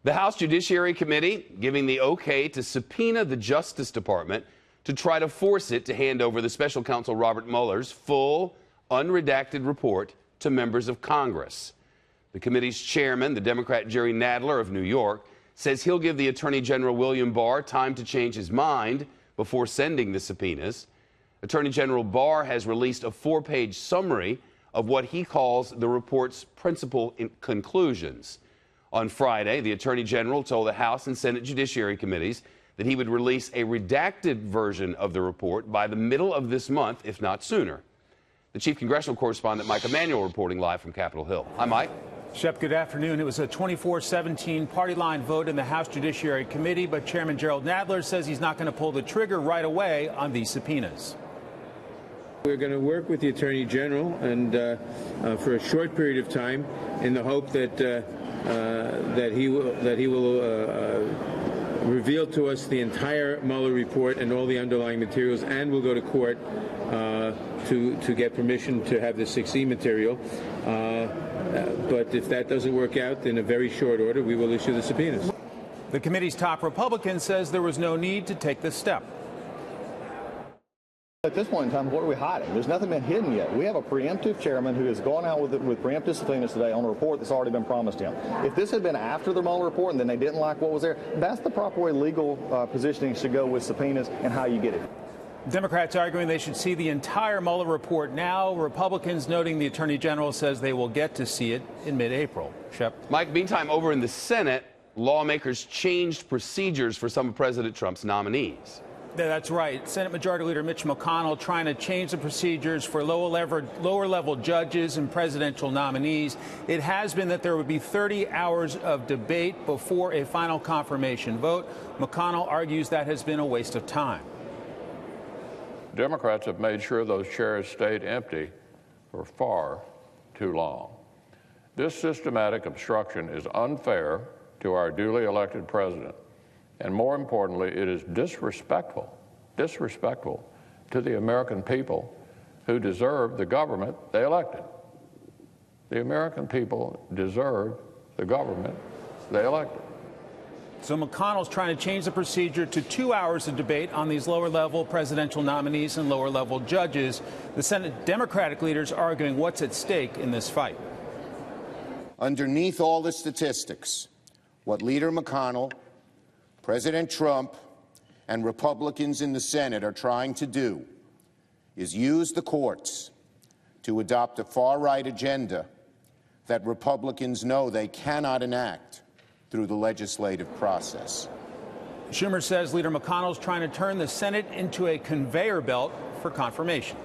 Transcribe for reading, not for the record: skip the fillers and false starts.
The House Judiciary Committee giving the okay to subpoena the Justice Department to try to force it to hand over the special counsel Robert Mueller's full, unredacted report to members of Congress. The committee's chairman, the Democrat Jerry Nadler of New York, says he'll give the Attorney General William Barr time to change his mind before sending the subpoenas. Attorney General Barr has released a 4-page summary of what he calls the report's principal conclusions. On Friday, the Attorney General told the House and Senate Judiciary Committees that he would release a redacted version of the report by the middle of this month, if not sooner. The chief congressional correspondent, Mike Emanuel, reporting live from Capitol Hill. Hi, Mike. Shep, good afternoon. It was a 24-17 party line vote in the House Judiciary Committee, but Chairman Jerrold Nadler says he's not going to pull the trigger right away on these subpoenas. We're going to work with the Attorney General and for a short period of time in the hope that he will reveal to us the entire Mueller report and all the underlying materials, and we'll go to court to get permission to have the 6E material. But if that doesn't work out, in a very short order, we will issue the subpoenas. The committee's top Republican says there was no need to take this step. At this point in time, what are we hiding? There's nothing been hidden yet. We have a preemptive chairman who has gone out with preemptive subpoenas today on a report that's already been promised him. If this had been after the Mueller report and then they didn't like what was there, that's the proper way legal positioning should go with subpoenas and how you get it. Democrats arguing they should see the entire Mueller report now. Republicans noting the Attorney General says they will get to see it in mid-April. Shep. Mike, meantime, over in the Senate, lawmakers changed procedures for some of President Trump's nominees. That's right. Senate Majority Leader Mitch McConnell trying to change the procedures for lower-level judges and presidential nominees. It has been that there would be 30 hours of debate before a final confirmation vote. McConnell argues that has been a waste of time. Democrats have made sure those chairs stayed empty for far too long. This systematic obstruction is unfair to our duly elected president. And more importantly, it is disrespectful to the American people who deserve the government they elected. The American people deserve the government they elected. So McConnell's trying to change the procedure to 2 hours of debate on these lower-level presidential nominees and lower-level judges. The Senate Democratic leaders arguing what's at stake in this fight. Underneath all the statistics, what Leader McConnell, President Trump, and Republicans in the Senate are trying to do is use the courts to adopt a far-right agenda that Republicans know they cannot enact through the legislative process. Schumer says Leader McConnell's trying to turn the Senate into a conveyor belt for confirmation.